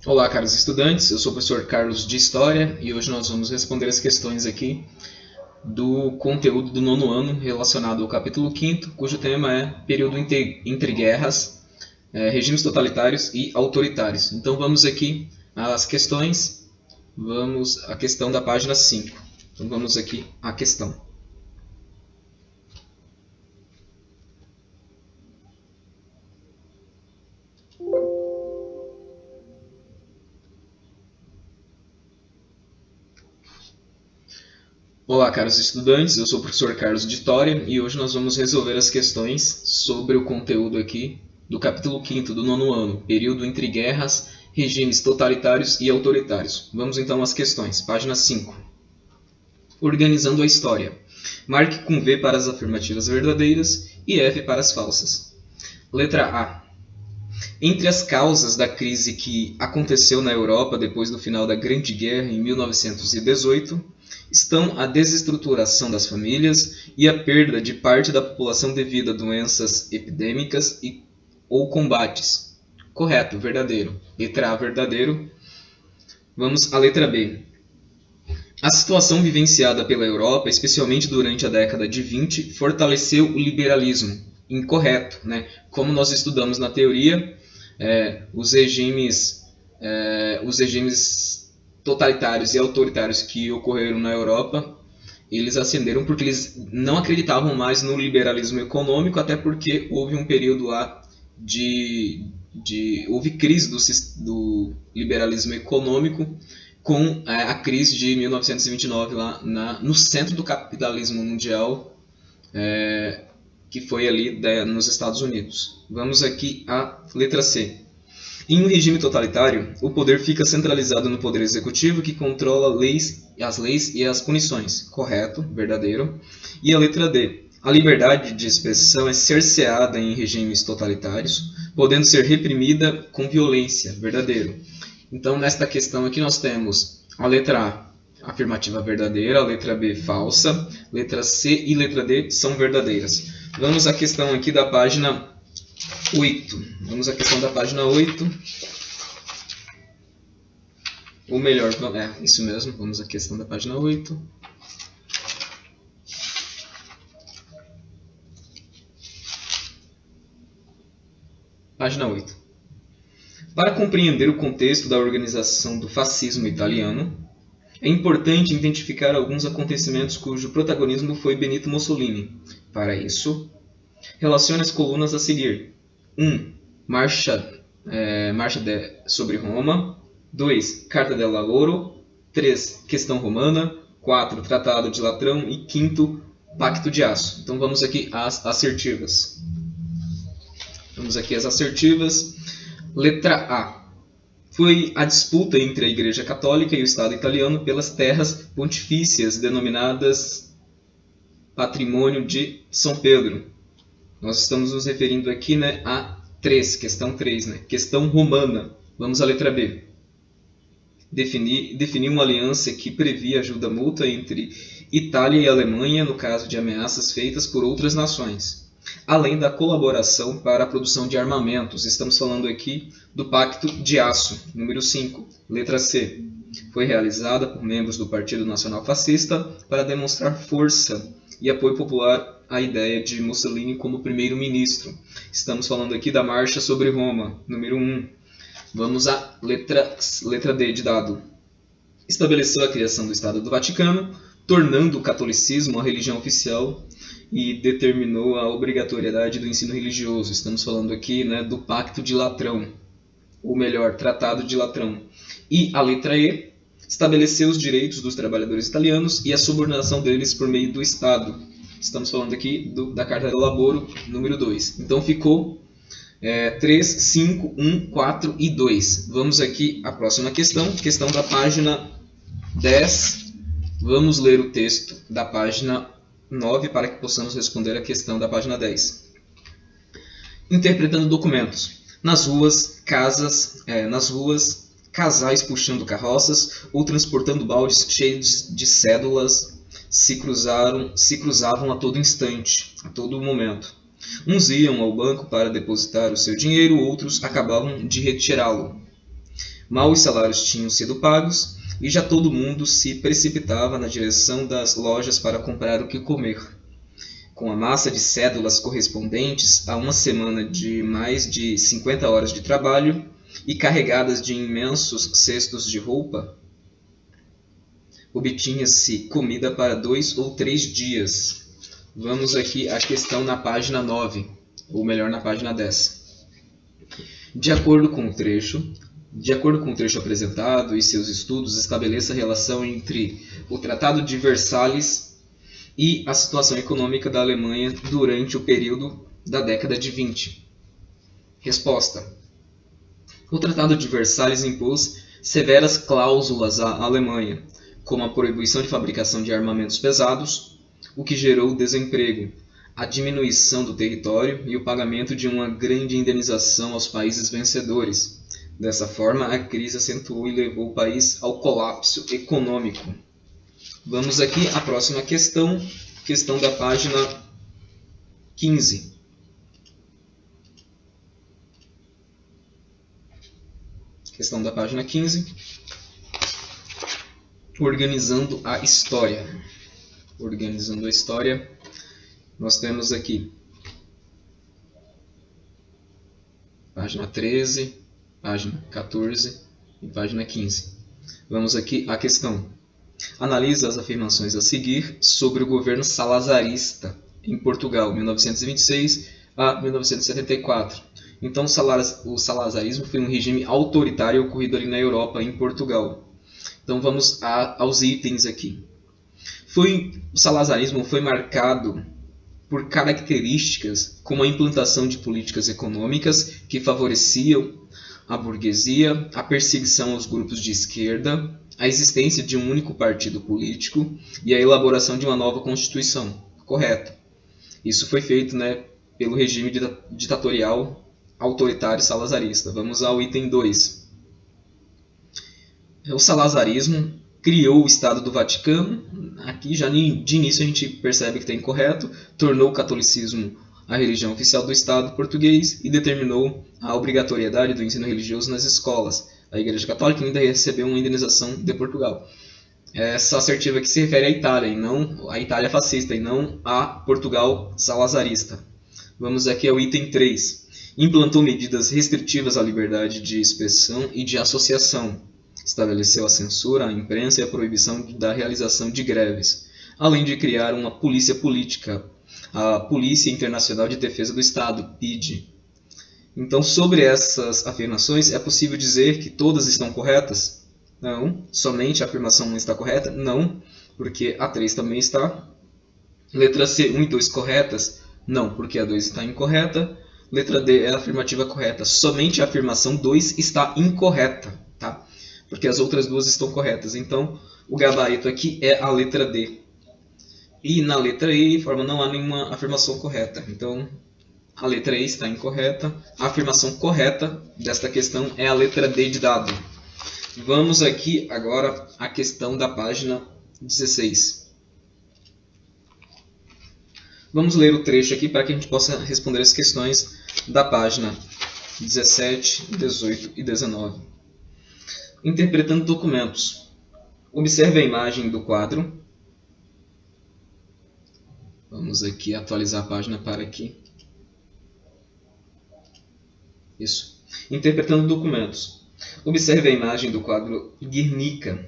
Olá, caros estudantes, eu sou o professor Carlos de História e hoje nós vamos responder as questões aqui do conteúdo do nono ano relacionado ao capítulo 5º, cujo tema é período entre guerras, regimes totalitários e autoritários. Então vamos aqui às questões, vamos à questão da página 5. Então vamos aqui à questão. Olá, caros estudantes, eu sou o professor Carlos de História e hoje nós vamos resolver as questões sobre o conteúdo aqui do capítulo 5º do nono ano, período entre guerras, regimes totalitários e autoritários. Vamos então às questões. Página 5. Organizando a história. Marque com V para as afirmativas verdadeiras e F para as falsas. Letra A. Entre as causas da crise que aconteceu na Europa depois do final da Grande Guerra em 1918, estão a desestruturação das famílias e a perda de parte da população devido a doenças epidêmicas ou combates. Correto, verdadeiro. Letra A, verdadeiro. Vamos à letra B. A situação vivenciada pela Europa, especialmente durante a década de 20, fortaleceu o liberalismo. Incorreto, né? Como nós estudamos na teoria, os regimes totalitários e autoritários que ocorreram na Europa, eles ascenderam porque eles não acreditavam mais no liberalismo econômico, até porque houve um período lá houve crise do liberalismo econômico com a crise de 1929 lá no centro do capitalismo mundial, que foi ali nos Estados Unidos. Vamos aqui à letra C. Em um regime totalitário, o poder fica centralizado no poder executivo, que controla as leis e as punições. Correto, verdadeiro. E a letra D. A liberdade de expressão é cerceada em regimes totalitários, podendo ser reprimida com violência. Verdadeiro. Então, nesta questão aqui nós temos a letra A, afirmativa verdadeira, a letra B, falsa, letra C e letra D são verdadeiras. Vamos à questão aqui da página 8. Vamos à questão da página 8. Ou melhor, isso mesmo, vamos à questão da página 8. Página 8. Para compreender o contexto da organização do fascismo italiano, é importante identificar alguns acontecimentos cujo protagonismo foi Benito Mussolini. Para isso, relacione as colunas a seguir. 1. Marcha sobre Roma. 2. Carta del Lavoro. 3. Questão romana. 4. Tratado de Latrão. E 5. Pacto de Aço. Então vamos aqui às assertivas. Letra A. Foi a disputa entre a Igreja Católica e o Estado italiano pelas terras pontifícias denominadas Patrimônio de São Pedro. Nós estamos nos referindo aqui, a 3, questão 3, questão romana. Vamos à letra B. Definir uma aliança que previa ajuda mútua entre Itália e Alemanha no caso de ameaças feitas por outras nações, além da colaboração para a produção de armamentos. Estamos falando aqui do Pacto de Aço, número 5. Letra C. Foi realizada por membros do Partido Nacional Fascista para demonstrar força e apoio popular à ideia de Mussolini como primeiro-ministro. Estamos falando aqui da Marcha sobre Roma, número 1. Vamos à letra D de dado. Estabeleceu a criação do Estado do Vaticano, tornando o catolicismo a religião oficial e determinou a obrigatoriedade do ensino religioso. Estamos falando aqui do Pacto de Latrão, ou melhor, Tratado de Latrão. E a letra E. Estabeleceu os direitos dos trabalhadores italianos e a subordinação deles por meio do Estado. Estamos falando aqui da Carta del Lavoro, número 2. Então ficou 3, 5, 1, 4 e 2. Vamos aqui à próxima questão, questão da página 10. Vamos ler o texto da página 9 para que possamos responder a questão da página 10. Interpretando documentos. Nas ruas, casais puxando carroças ou transportando baldes cheios de cédulas se cruzavam a todo instante, a todo momento. Uns iam ao banco para depositar o seu dinheiro, outros acabavam de retirá-lo. Mal os salários tinham sido pagos e já todo mundo se precipitava na direção das lojas para comprar o que comer. Com a massa de cédulas correspondentes a uma semana de mais de 50 horas de trabalho e carregadas de imensos cestos de roupa, obtinha-se comida para 2 ou 3 dias. Vamos aqui à questão na página 9, ou melhor, na página 10. De acordo com o trecho apresentado e seus estudos, estabeleça a relação entre o Tratado de Versalhes e a situação econômica da Alemanha durante o período da década de 20. Resposta: o Tratado de Versalhes impôs severas cláusulas à Alemanha, como a proibição de fabricação de armamentos pesados, o que gerou desemprego, a diminuição do território e o pagamento de uma grande indenização aos países vencedores. Dessa forma, a crise acentuou e levou o país ao colapso econômico. Vamos aqui à próxima questão, questão da página 15. Questão da página 15. Organizando a história. Organizando a história, nós temos aqui página 13, página 14 e página 15. Vamos aqui à questão. Analisa as afirmações a seguir sobre o governo salazarista em Portugal, 1926 a 1974. Então, o salazarismo foi um regime autoritário ocorrido ali na Europa, em Portugal. Então, vamos aos itens aqui. O salazarismo foi marcado por características como a implantação de políticas econômicas que favoreciam a burguesia, a perseguição aos grupos de esquerda, a existência de um único partido político e a elaboração de uma nova constituição. Correto. Isso foi feito, pelo regime ditatorial autoritário salazarista. Vamos ao item 2. O salazarismo criou o Estado do Vaticano. Aqui já de início a gente percebe que está incorreto. Tornou o catolicismo a religião oficial do Estado português e determinou a obrigatoriedade do ensino religioso nas escolas. A Igreja Católica ainda recebeu uma indenização de Portugal. Essa assertiva aqui se refere à Itália, e não à Itália fascista, e não a Portugal salazarista. Vamos aqui ao item 3. Implantou medidas restritivas à liberdade de expressão e de associação. Estabeleceu a censura à imprensa e a proibição da realização de greves, além de criar uma polícia política, a Polícia Internacional de Defesa do Estado, PIDE. Então, sobre essas afirmações, é possível dizer que todas estão corretas? Não. Somente a afirmação 1 está correta? Não, porque a 3 também está. Letra C, 1 e 2 corretas? Não, porque a 2 está incorreta. Letra D é a afirmativa correta. Somente a afirmação 2 está incorreta, tá? Porque as outras duas estão corretas. Então, o gabarito aqui é a letra D. E na letra E, não há nenhuma afirmação correta. Então, a letra E está incorreta. A afirmação correta desta questão é a letra D de dado. Vamos aqui agora à questão da página 16. Vamos ler o trecho aqui para que a gente possa responder as questões da página 17, 18 e 19. Interpretando documentos. Observe a imagem do quadro. Vamos aqui atualizar a página para aqui. Isso. Interpretando documentos. Observe a imagem do quadro Guernica,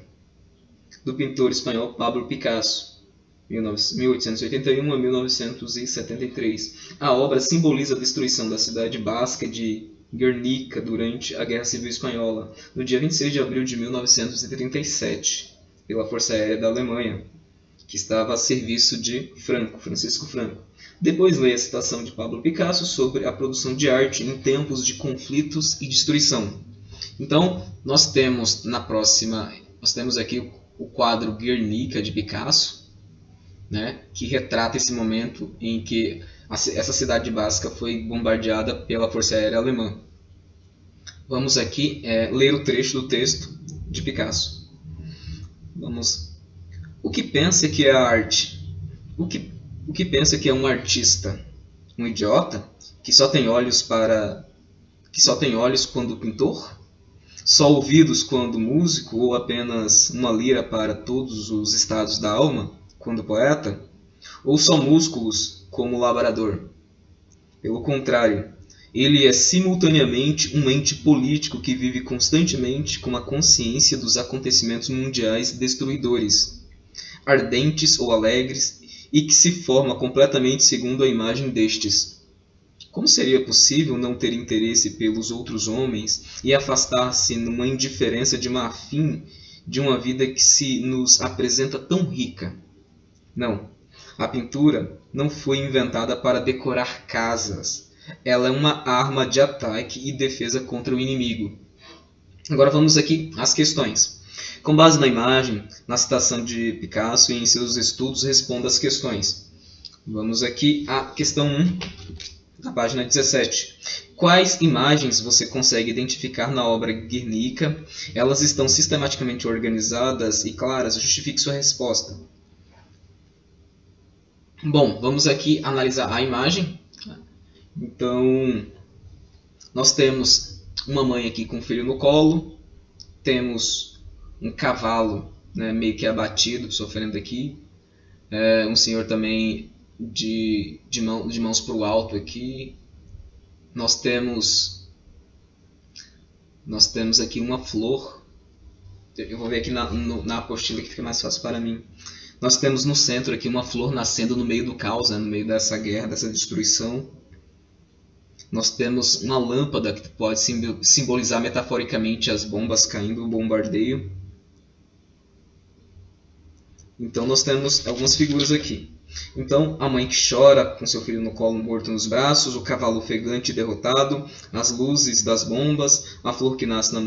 do pintor espanhol Pablo Picasso, 1881 a 1973. A obra simboliza a destruição da cidade basca de Guernica durante a Guerra Civil Espanhola, no dia 26 de abril de 1937, pela Força Aérea da Alemanha, que estava a serviço de Francisco Franco. Depois leia a citação de Pablo Picasso sobre a produção de arte em tempos de conflitos e destruição. Então, nós temos aqui o quadro Guernica de Picasso, que retrata esse momento em que essa cidade basca foi bombardeada pela Força Aérea Alemã. Vamos aqui ler o trecho do texto de Picasso. O que pensa que é a arte? O que pensa que é um artista? Um idiota que só tem olhos quando pintor? Só ouvidos quando músico ou apenas uma lira para todos os estados da alma quando poeta? Ou só músculos como labrador? Pelo contrário, ele é simultaneamente um ente político que vive constantemente com a consciência dos acontecimentos mundiais destruidores, ardentes ou alegres, e que se forma completamente segundo a imagem destes. Como seria possível não ter interesse pelos outros homens e afastar-se numa indiferença de má fim de uma vida que se nos apresenta tão rica? Não. A pintura não foi inventada para decorar casas. Ela é uma arma de ataque e defesa contra o inimigo. Agora vamos aqui às questões. Com base na imagem, na citação de Picasso e em seus estudos, responda as questões. Vamos aqui à questão 1, na página 17. Quais imagens você consegue identificar na obra Guernica? Elas estão sistematicamente organizadas e claras? Justifique sua resposta. Bom, vamos aqui analisar a imagem. Então, nós temos uma mãe aqui com o filho no colo, temos um cavalo, né, meio que abatido, sofrendo aqui, um senhor também de mãos para o alto aqui. Nós temos aqui uma flor. Eu vou ver aqui na apostila que fica mais fácil para mim. Nós temos no centro aqui uma flor nascendo no meio do caos, né, no meio dessa guerra, dessa destruição. Nós temos uma lâmpada que pode simbolizar metaforicamente as bombas caindo, o bombardeio. Então nós temos algumas figuras aqui. Então a mãe que chora com seu filho no colo morto nos braços, o cavalo ofegante e derrotado, as luzes das bombas, a flor que nasce na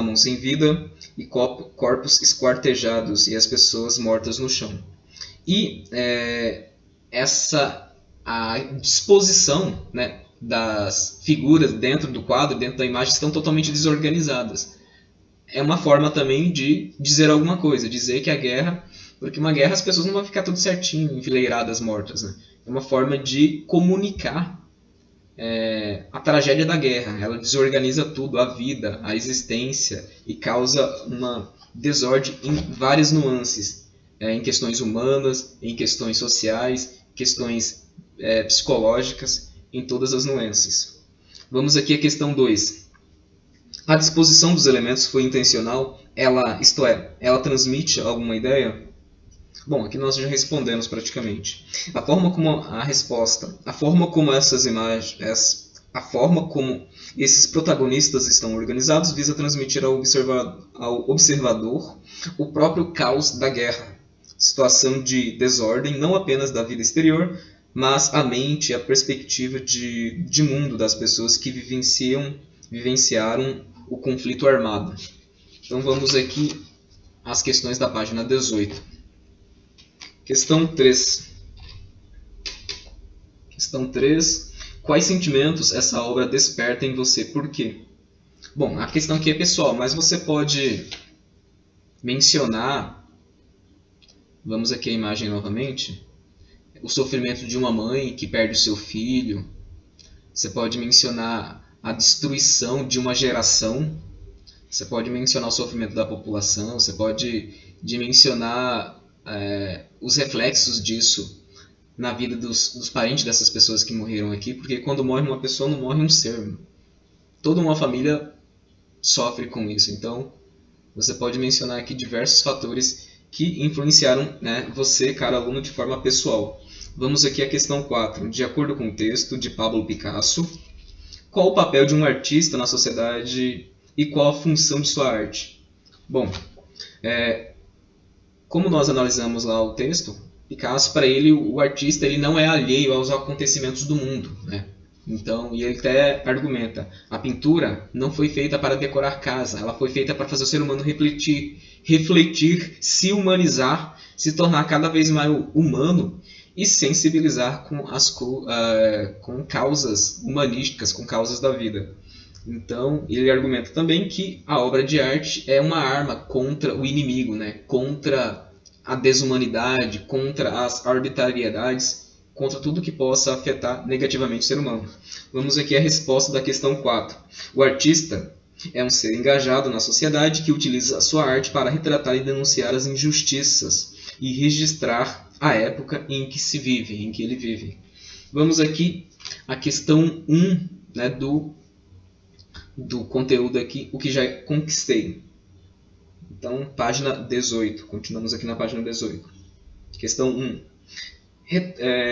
mão sem vida e corpos esquartejados e as pessoas mortas no chão. E a disposição, né, das figuras dentro do quadro, dentro da imagem, estão totalmente desorganizadas. É uma forma também de dizer alguma coisa, dizer que a guerra, porque uma guerra as pessoas não vão ficar tudo certinho, enfileiradas, mortas, né? É uma forma de comunicar a tragédia da guerra. Ela desorganiza tudo, a vida, a existência, e causa uma desordem em várias nuances, em questões humanas, em questões sociais, questões psicológicas, em todas as nuances. Vamos aqui à questão 2. A disposição dos elementos foi intencional? Isto é, ela transmite alguma ideia? Bom, aqui nós já respondemos praticamente. A forma como essas imagens, a forma como esses protagonistas estão organizados visa transmitir ao observador o próprio caos da guerra, situação de desordem não apenas da vida exterior, mas a mente e a perspectiva de mundo das pessoas que vivenciaram o conflito armado. Então vamos aqui às questões da página 18. Questão 3. Questão 3. Quais sentimentos essa obra desperta em você? Por quê? Bom, a questão aqui é pessoal, mas você pode mencionar, vamos aqui à imagem novamente, o sofrimento de uma mãe que perde o seu filho. Você pode mencionar a destruição de uma geração. Você pode mencionar o sofrimento da população. Você pode dimensionar os reflexos disso na vida dos parentes dessas pessoas que morreram aqui. Porque quando morre uma pessoa, não morre um ser. Toda uma família sofre com isso. Então, você pode mencionar aqui diversos fatores que influenciaram, né, você, cara aluno, de forma pessoal. Vamos aqui à questão 4. De acordo com o texto de Pablo Picasso, qual o papel de um artista na sociedade e qual a função de sua arte? Bom, como nós analisamos lá o texto, Picasso, para ele, o artista ele não é alheio aos acontecimentos do mundo, né? Então, e ele até argumenta, a pintura não foi feita para decorar casa, ela foi feita para fazer o ser humano refletir, se humanizar, se tornar cada vez mais humano e sensibilizar com causas humanísticas, com causas da vida. Então, ele argumenta também que a obra de arte é uma arma contra o inimigo, né? Contra a desumanidade, contra as arbitrariedades, contra tudo que possa afetar negativamente o ser humano. Vamos aqui à resposta da questão 4. O artista É um ser engajado na sociedade que utiliza a sua arte para retratar e denunciar as injustiças e registrar a época em que se vive, em que ele vive. Vamos aqui à questão 1, né, do conteúdo aqui, o que já conquistei. Então, página 18. Continuamos aqui na página 18. Questão 1.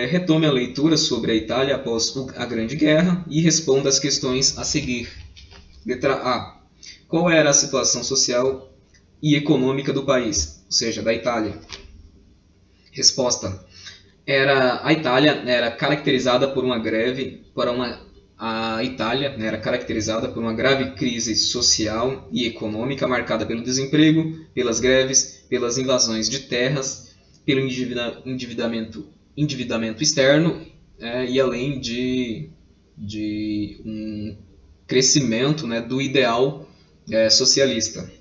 Retome a leitura sobre a Itália após a Grande Guerra e responda as questões a seguir. Letra A. Qual era a situação social e econômica do país, ou seja, da Itália? Resposta. A Itália era caracterizada por uma greve, a Itália era caracterizada por uma grave crise social e econômica marcada pelo desemprego, pelas greves, pelas invasões de terras, pelo endividamento externo e além de um crescimento, né, do ideal socialista.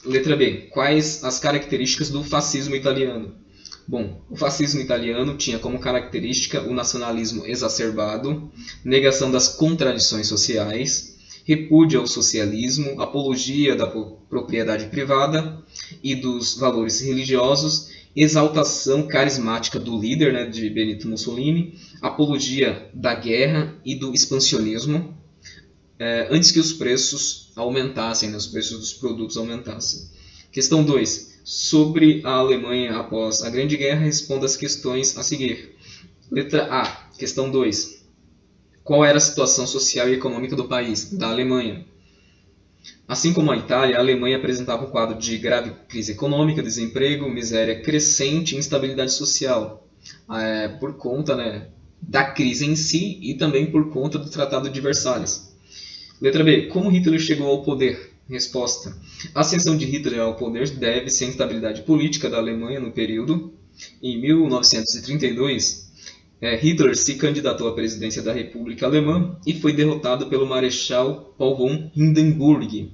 Letra B. Quais as características do fascismo italiano? Bom, o fascismo italiano tinha como característica o nacionalismo exacerbado, negação das contradições sociais, repúdio ao socialismo, apologia da propriedade privada e dos valores religiosos, exaltação carismática do líder, né, de Benito Mussolini, apologia da guerra e do expansionismo, antes que os preços aumentassem, né, os preços dos produtos aumentassem. Questão 2. Sobre a Alemanha após a Grande Guerra, responda as questões a seguir. Letra A. Questão 2. Qual era a situação social e econômica do país, da Alemanha? Assim como a Itália, a Alemanha apresentava um quadro de grave crise econômica, desemprego, miséria crescente e instabilidade social, por conta, né, da crise em si e também por conta do Tratado de Versalhes. Letra B. Como Hitler chegou ao poder? Resposta. A ascensão de Hitler ao poder deve-se à instabilidade política da Alemanha no período. Em 1932, Hitler se candidatou à presidência da República Alemã e foi derrotado pelo Marechal Paul von Hindenburg.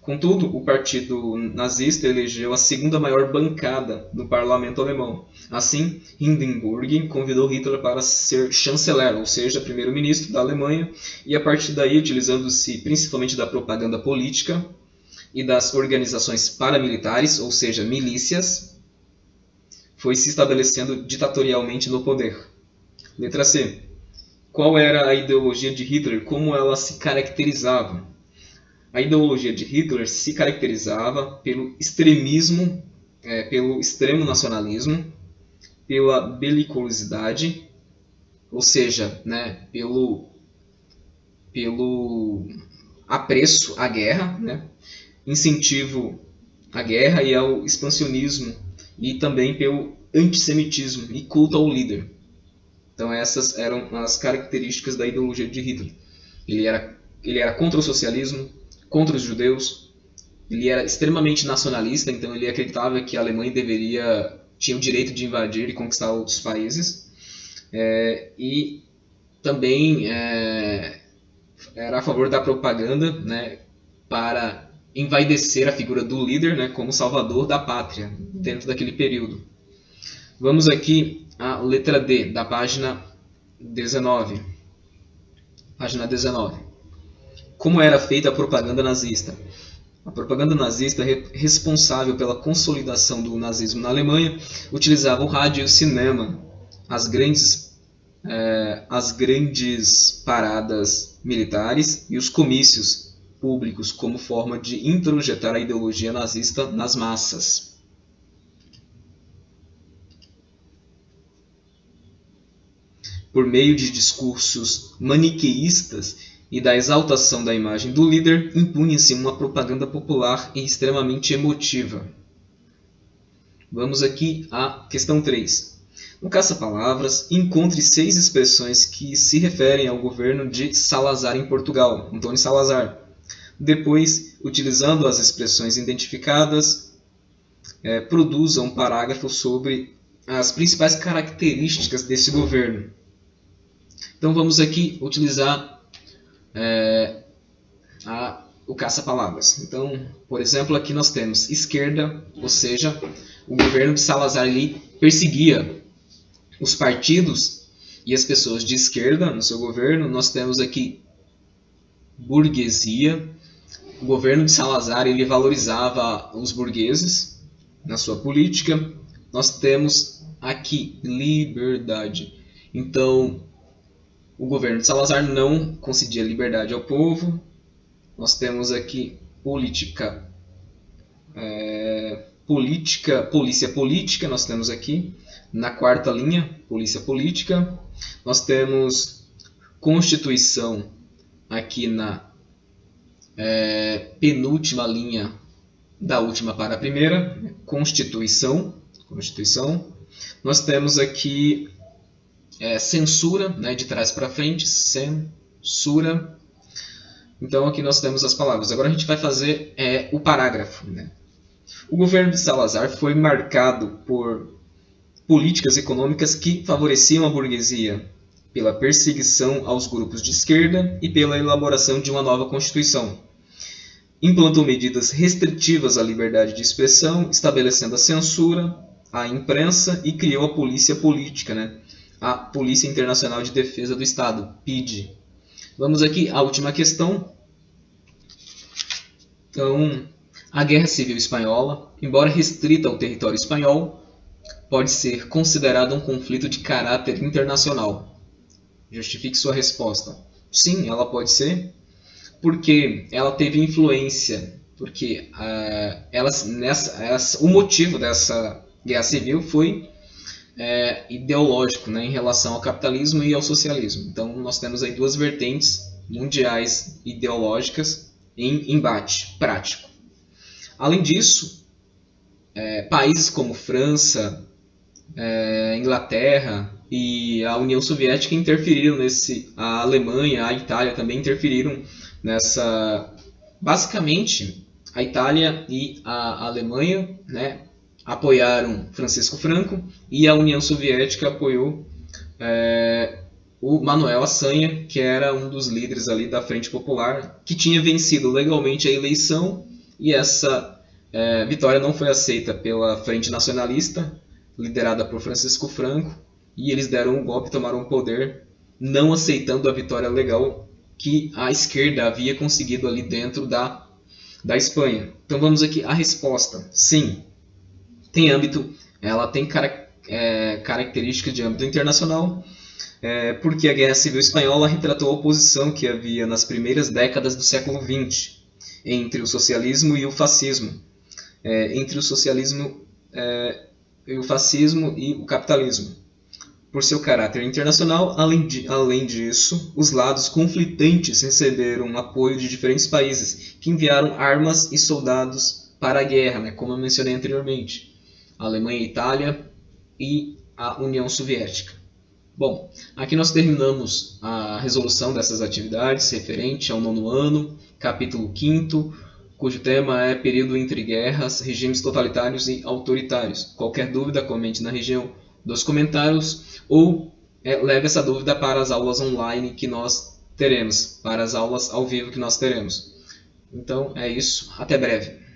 Contudo, o partido nazista elegeu a segunda maior bancada no parlamento alemão. Assim, Hindenburg convidou Hitler para ser chanceler, ou seja, primeiro-ministro da Alemanha, e a partir daí, utilizando-se principalmente da propaganda política e das organizações paramilitares, ou seja, milícias, foi se estabelecendo ditatorialmente no poder. Letra C. Qual era a ideologia de Hitler? Como ela se caracterizava? A ideologia de Hitler se caracterizava pelo extremismo, pelo extremo nacionalismo, pela belicosidade, ou seja, né, pelo apreço à guerra, né, incentivo à guerra e ao expansionismo, e também pelo antissemitismo e culto ao líder. Então essas eram as características da ideologia de Hitler. Ele era contra o socialismo, contra os judeus, ele era extremamente nacionalista, então ele acreditava que a Alemanha tinha o direito de invadir e conquistar outros países, e também era a favor da propaganda, né, para envaidecer a figura do líder, né, como salvador da pátria dentro daquele período. Vamos aqui à letra D da página 19. Página 19. Como era feita a propaganda nazista? A propaganda nazista, responsável pela consolidação do nazismo na Alemanha, utilizava o rádio e o cinema, as grandes paradas militares e os comícios públicos como forma de introjetar a ideologia nazista nas massas. Por meio de discursos maniqueístas e da exaltação da imagem do líder, impunha-se uma propaganda popular e extremamente emotiva. Vamos aqui à questão 3. No caça-palavras, encontre 6 expressões que se referem ao governo de Salazar em Portugal, Antônio Salazar. Depois, utilizando as expressões identificadas, produza um parágrafo sobre as principais características desse governo. Então vamos aqui utilizar o caça-palavras. Então, por exemplo, aqui nós temos esquerda, ou seja, o governo de Salazar ele perseguia os partidos e as pessoas de esquerda no seu governo. Nós temos aqui burguesia. O governo de Salazar ele valorizava os burgueses na sua política. Nós temos aqui liberdade. Então, o governo de Salazar não concedia liberdade ao povo. Nós temos aqui polícia política, nós temos aqui na quarta linha, polícia política. Nós temos Constituição aqui na penúltima linha da última para a primeira, Constituição. Nós temos aqui censura, né, de trás para frente, censura. Então aqui nós temos as palavras. Agora a gente vai fazer o parágrafo, né? O governo de Salazar foi marcado por políticas econômicas que favoreciam a burguesia, pela perseguição aos grupos de esquerda e pela elaboração de uma nova Constituição. Implantou medidas restritivas à liberdade de expressão, estabelecendo a censura à imprensa e criou a polícia política, né? A Polícia Internacional de Defesa do Estado, PIDE. Vamos aqui à última questão. Então, a Guerra Civil Espanhola, embora restrita ao território espanhol, pode ser considerada um conflito de caráter internacional. Justifique sua resposta. Sim, ela pode ser, porque ela teve influência, porque o motivo dessa guerra civil foi ideológico, né, em relação ao capitalismo e ao socialismo. Então nós temos aí duas vertentes mundiais ideológicas em embate prático. Além disso, países como França, Inglaterra e a União Soviética interferiram a Alemanha, a Itália também interferiram nessa. Basicamente, a Itália e a Alemanha, né, apoiaram Francisco Franco e a União Soviética apoiou o Manuel Açanha, que era um dos líderes ali da Frente Popular, que tinha vencido legalmente a eleição, e essa vitória não foi aceita pela Frente Nacionalista, liderada por Francisco Franco, e eles deram um golpe e tomaram o poder, não aceitando a vitória legal que a esquerda havia conseguido ali dentro da Espanha. Então vamos aqui à resposta. Sim, tem âmbito, ela tem características de âmbito internacional, porque a Guerra Civil Espanhola retratou a oposição que havia nas primeiras décadas do século XX entre o socialismo e o fascismo, entre o socialismo e o fascismo e o capitalismo. Por seu caráter internacional, além disso, os lados conflitantes receberam apoio de diferentes países que enviaram armas e soldados para a guerra, né, como eu mencionei anteriormente. A Alemanha, a Itália e a União Soviética. Bom, aqui nós terminamos a resolução dessas atividades referente ao 9º ano, capítulo 5º, cujo tema é período entre guerras, regimes totalitários e autoritários. Qualquer dúvida, comente na região dos comentários ou leve essa dúvida para as aulas online que nós teremos, para as aulas ao vivo que nós teremos. Então é isso, até breve.